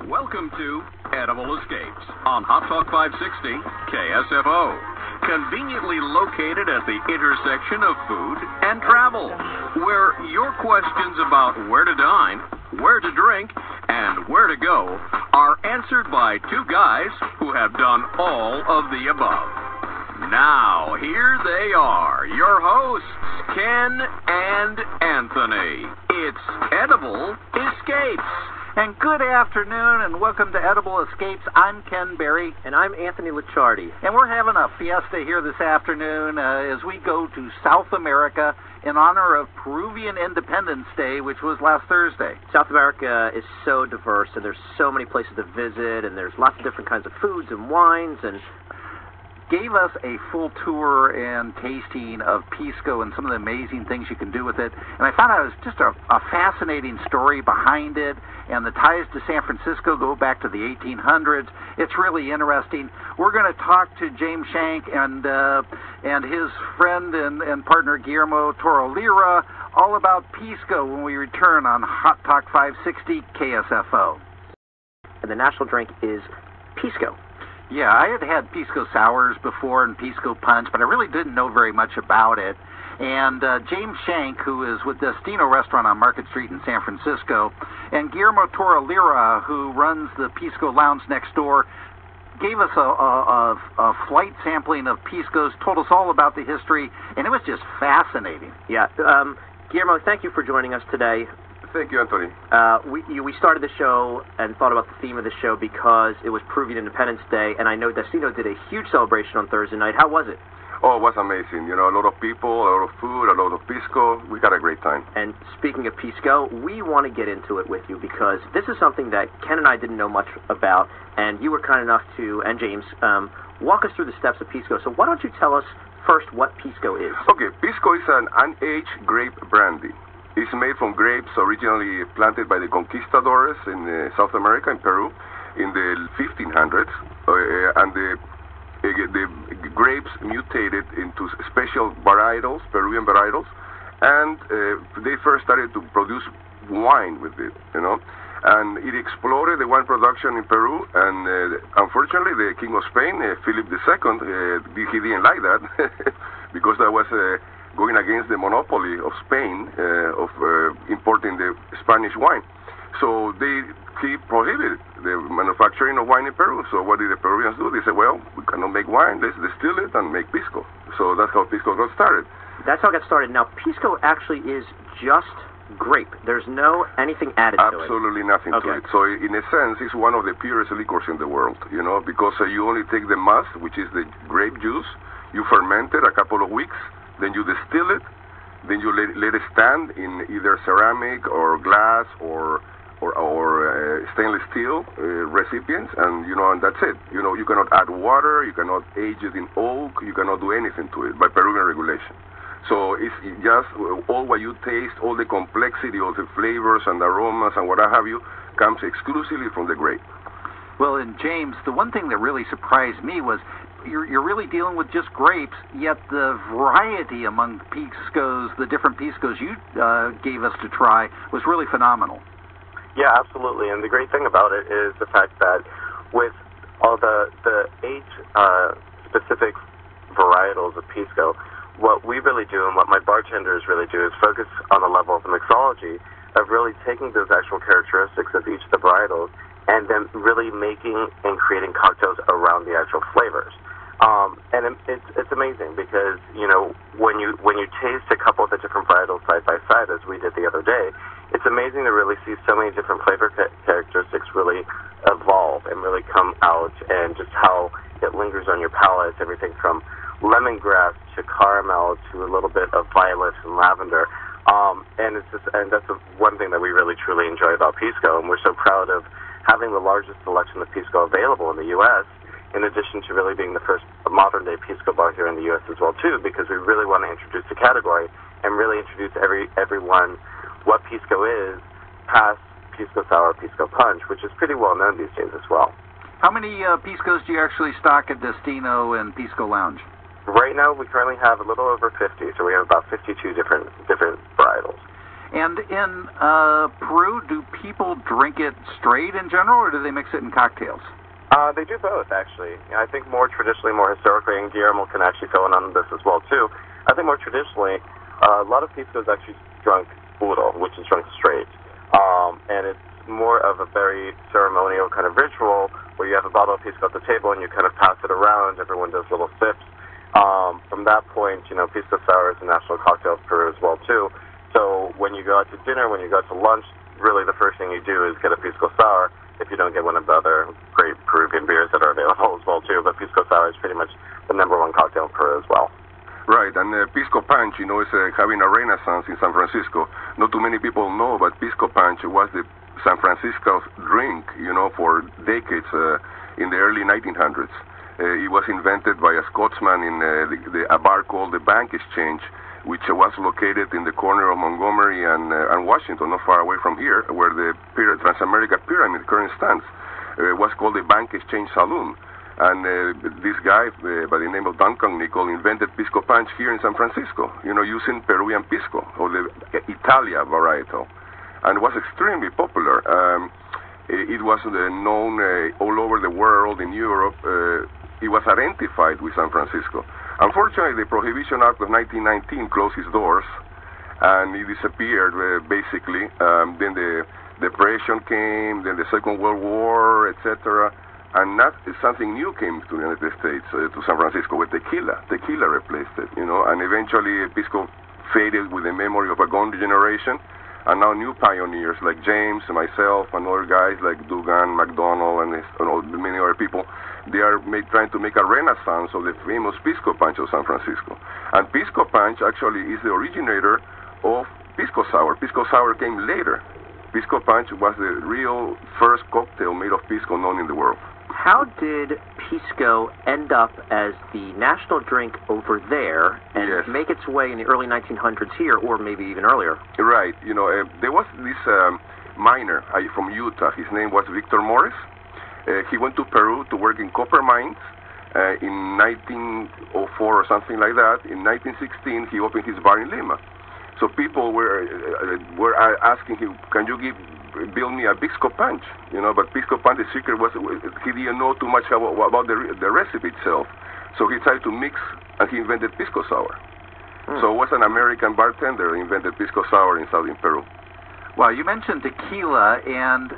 Welcome to Edible Escapes on Hot Talk 560 KSFO. Conveniently located at the intersection of food and travel, where your questions about where to dine, where to drink, and where to go are answered by two guys who have done all of the above. Now, here they are, your hosts, Ken and Anthony. It's Edible Escapes. And good afternoon, and welcome to Edible Escapes. I'm Ken Berry. And I'm Anthony Licciardi. And we're having a fiesta here this afternoon as we go to South America in honor of Peruvian Independence Day, which was last Thursday. South America is so diverse, and there's so many places to visit, and there's lots of different kinds of foods and wines, and gave us a full tour and tasting of Pisco and some of the amazing things you can do with it. And I found out it was just a fascinating story behind it, and the ties to San Francisco go back to the 1800s. It's really interesting. We're going to talk to James Schenk and his friend and partner Guillermo Toro-Lira all about Pisco when we return on Hot Talk 560 KSFO. And the national drink is Pisco. Yeah, I had Pisco Sours before and Pisco Punch, but I really didn't know very much about it. And James Schenk, who is with Destino restaurant on Market Street in San Francisco, and Guillermo Toro-Lira, who runs the Pisco Lounge next door, gave us a flight sampling of Pisco's, told us all about the history, and it was just fascinating. Yeah. Guillermo, thank you for joining us today. Thank you, Anthony. We started the show and thought about the theme of the show because it was Peruvian Independence Day, and I know Destino did a huge celebration on Thursday night. How was it? Oh, it was amazing. You know, a lot of people, a lot of food, a lot of Pisco. We had a great time. And speaking of Pisco, we want to get into it with you because this is something that Ken and I didn't know much about, and you were kind enough to, and James, walk us through the steps of Pisco. So why don't you tell us first what Pisco is? Okay, Pisco is an unaged grape brandy. It's made from grapes originally planted by the conquistadores in South America, in Peru, in the 1500s, and the grapes mutated into special varietals, Peruvian varietals, and they first started to produce wine with it, you know, and it exploded the wine production in Peru, and unfortunately the King of Spain, Philip II, he didn't like that because that was going against the monopoly of Spain of importing the Spanish wine. So he prohibited the manufacturing of wine in Peru. So what did the Peruvians do? They said, well, we cannot make wine, let's distill it and make Pisco. So that's how Pisco got started. That's how it got started. Now, Pisco actually is just grape. There's no anything added to it. Absolutely nothing to it. So in a sense, it's one of the purest liquors in the world, you know, because you only take the must, which is the grape juice, you ferment it a couple of weeks, then you distill it, then you let it stand in either ceramic or glass or stainless steel recipients, and you know, and that's it. You know, you cannot add water, you cannot age it in oak, you cannot do anything to it by Peruvian regulation. So it's just all what you taste, all the complexity of the flavors and aromas and what have you, comes exclusively from the grape. Well, and James, the one thing that really surprised me was you're really dealing with just grapes, yet the variety among Piscos, the different Piscos you gave us to try, was really phenomenal. Yeah, absolutely. And the great thing about it is the fact that with all the age-specific varietals of Pisco, what we really do and what my bartenders really do is focus on the level of mixology of really taking those actual characteristics of each of the varietals and then really making and creating cocktails around the actual flavors. And it's amazing because, you know, when you taste a couple of the different varietals side by side, as we did the other day, it's amazing to really see so many different flavor characteristics really evolve and really come out, and just how it lingers on your palate, everything from lemongrass to caramel to a little bit of violet and lavender. And that's one thing that we really truly enjoy about Pisco, and we're so proud of having the largest selection of Pisco available in the U.S., in addition to really being the first modern-day Pisco bar here in the U.S. as well, too, because we really want to introduce the category and really introduce everyone what Pisco is, past Pisco Sour, Pisco Punch, which is pretty well known these days as well. How many Piscos do you actually stock at Destino and Pisco Lounge? Right now, we currently have a little over 50, so we have about 52 different varietals. And in Peru, do people drink it straight in general, or do they mix it in cocktails? They do both, actually. I think more traditionally, more historically, and Guillermo can actually fill in on this as well, too. I think more traditionally, a lot of Pisco is actually drunk puro, which is drunk straight. And it's more of a very ceremonial kind of ritual where you have a bottle of Pisco at the table and you kind of pass it around. Everyone does little sips. From that point, Pisco Sour is a national cocktail of Peru as well, too. So when you go out to dinner, when you go out to lunch, really the first thing you do is get a Pisco Sour if you don't get one of the other great Peruvian beers that are available as well, too. But Pisco Sour is pretty much the number one cocktail in Peru as well. Right, and Pisco Punch, is having a renaissance in San Francisco. Not too many people know, but Pisco Punch was the San Francisco's drink, for decades in the early 1900s. It was invented by a Scotsman in a bar called the Bank Exchange, which was located in the corner of Montgomery and Washington, not far away from here, where the Transamerica Pyramid currently stands. Was called the Bank Exchange Saloon. And this guy, by the name of Duncan Nicol, invented Pisco Punch here in San Francisco, using Peruvian Pisco, or the Italia varietal. And it was extremely popular. It was known all over the world, in Europe. It was identified with San Francisco. Unfortunately, the Prohibition Act of 1919 closed its doors, and it disappeared, basically. Then the Depression came, then the Second World War, etc., and something new came to the United States, to San Francisco, with tequila. Tequila replaced it, and eventually Pisco faded with the memory of a gone generation, and now new pioneers like James, myself, and other guys like Dugan, McDonald, and many other people, they are trying to make a renaissance of the famous Pisco Punch of San Francisco. And Pisco Punch actually is the originator of Pisco Sour. Pisco Sour came later. Pisco Punch was the real first cocktail made of Pisco known in the world. How did Pisco end up as the national drink over there and make its way in the early 1900s here, or maybe even earlier? Right. There was this miner from Utah. His name was Victor Morris. He went to Peru to work in copper mines in 1904 or something like that. In 1916, he opened his bar in Lima. So people were asking him, "Can you build me a Pisco Punch?" But Pisco Punch, the secret was he didn't know too much about the recipe itself. So he tried to mix, and he invented Pisco Sour. So it was an American bartender who invented Pisco Sour in southern Peru. Well, you mentioned tequila, and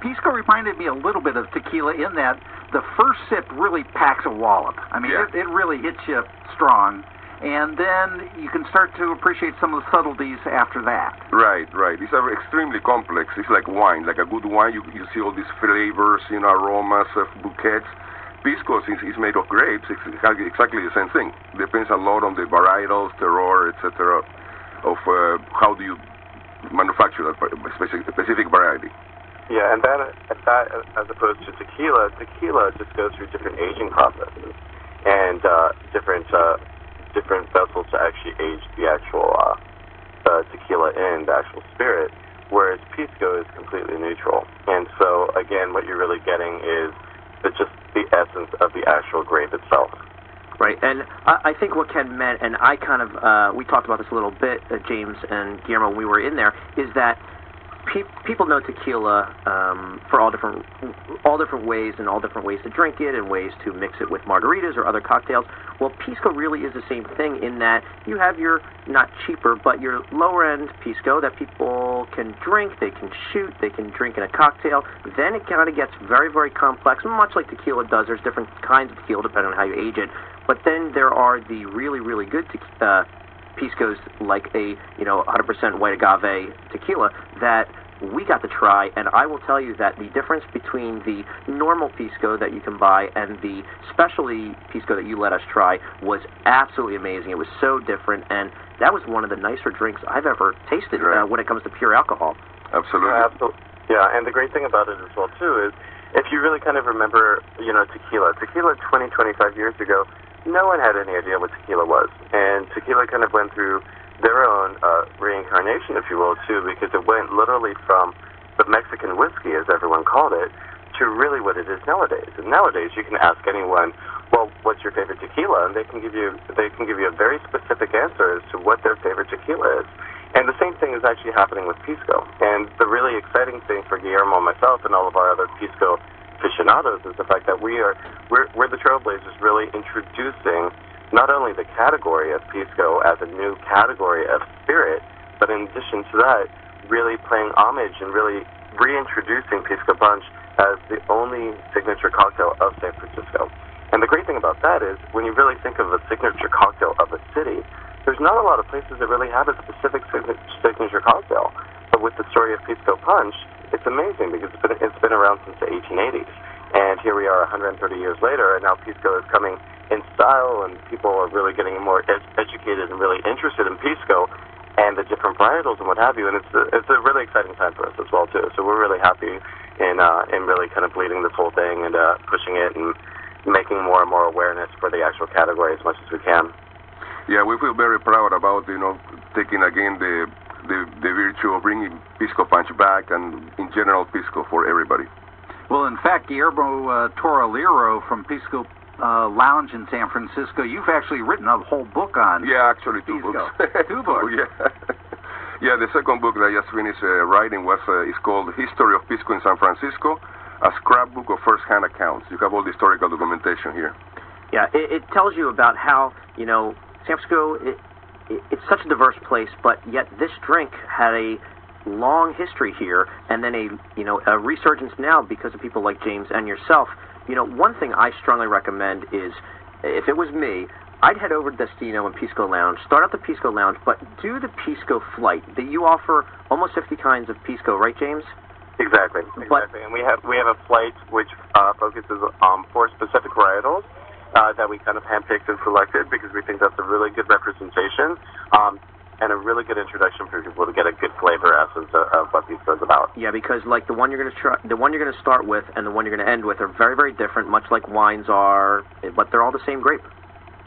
Pisco reminded me a little bit of tequila in that the first sip really packs a wallop. I mean, it really hits you strong. And then you can start to appreciate some of the subtleties after that. Right. It's extremely complex. It's like wine, like a good wine. You see all these flavors, aromas, bouquets. Pisco is made of grapes. It's exactly the same thing. Depends a lot on the varietals, terroir, etc., of how do you manufacture that specific variety. Yeah, and that as opposed to tequila just goes through different aging processes and different vessels to actually age the actual tequila in, the actual spirit, whereas Pisco is completely neutral. And so, again, what you're really getting is just the essence of the actual grape itself. Right, and I think what Ken meant, and I kind of, we talked about this a little bit, James and Guillermo, when we were in there, is that people know tequila for all different ways and all different ways to drink it and ways to mix it with margaritas or other cocktails. Well, Pisco really is the same thing in that you have your not cheaper but your lower end Pisco that people can drink, they can shoot, they can drink in a cocktail. Then it kind of gets very, very complex, much like tequila does. There's different kinds of tequila depending on how you age it. But then there are the really, really good Piscos like a 100% white agave tequila that we got to try, and I will tell you that the difference between the normal Pisco that you can buy and the specialty Pisco that you let us try was absolutely amazing. It was so different, and that was one of the nicer drinks I've ever tasted when it comes to pure alcohol. Absolutely. Yeah, and the great thing about it as well, too, is if you really kind of remember, tequila 20, 25 years ago, no one had any idea what tequila was, and tequila kind of went through their own reincarnation, if you will, too, because it went literally from the Mexican whiskey, as everyone called it, to really what it is nowadays. And nowadays, you can ask anyone, well, what's your favorite tequila? And they can give you a very specific answer as to what their favorite tequila is. And the same thing is actually happening with Pisco. And the really exciting thing for Guillermo and myself and all of our other Pisco aficionados is the fact that we're the trailblazers, really introducing not only the category of Pisco as a new category of spirit, but in addition to that, really paying homage and really reintroducing Pisco Punch as the only signature cocktail of San Francisco. And the great thing about that is, when you really think of a signature cocktail of a city, there's not a lot of places that really have a specific signature cocktail. But with the story of Pisco Punch, it's amazing because it's been around since the 1880s. And here we are 130 years later, and now Pisco is coming in style, and people are really getting more educated and really interested in Pisco and the different varietals and what have you. And it's a really exciting time for us as well, too. So we're really happy in really kind of leading this whole thing and pushing it and making more and more awareness for the actual category as much as we can. Yeah, we feel very proud about, taking again the virtue of bringing Pisco Punch back, and in general Pisco for everybody. Well, in fact, Guillermo Toro-Lira from Pisco Lounge in San Francisco, you've actually written a whole book on actually two Pisco. books. 2 books. Yeah, the second book that I just finished writing is called History of Pisco in San Francisco, a scrapbook of first-hand accounts. You have all the historical documentation here. Yeah, it tells you about how, San Francisco, it's such a diverse place, but yet this drink had a long history here, and then a resurgence now because of people like James and yourself. One thing I strongly recommend is, if it was me, I'd head over to Destino and Pisco Lounge, start out the Pisco Lounge, but do the Pisco flight. That you offer almost 50 kinds of Pisco, right, James? Exactly. And we have a flight which focuses on 4 specific varietals that we kind of handpicked and selected because we think that's a really good representation and a really good introduction for people to get a good flavor essence of what Pisco is about. Yeah, because like the one you're going to start with and the one you're going to end with are very, very different, much like wines are, but they're all the same grape.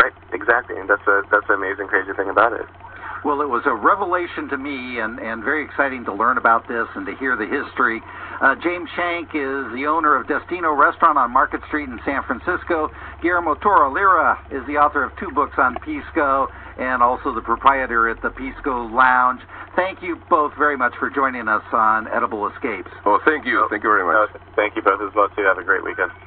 Right, exactly, and that's the amazing, crazy thing about it. Well, it was a revelation to me, and very exciting to learn about this and to hear the history. James Schenk is the owner of Destino Restaurant on Market Street in San Francisco. Guillermo Toro-Lira is the author of 2 books on Pisco and also the proprietor at the Pisco Lounge. Thank you both very much for joining us on Edible Escapes. Oh, thank you. Thank you very much. Thank you both as well, too. Have a great weekend.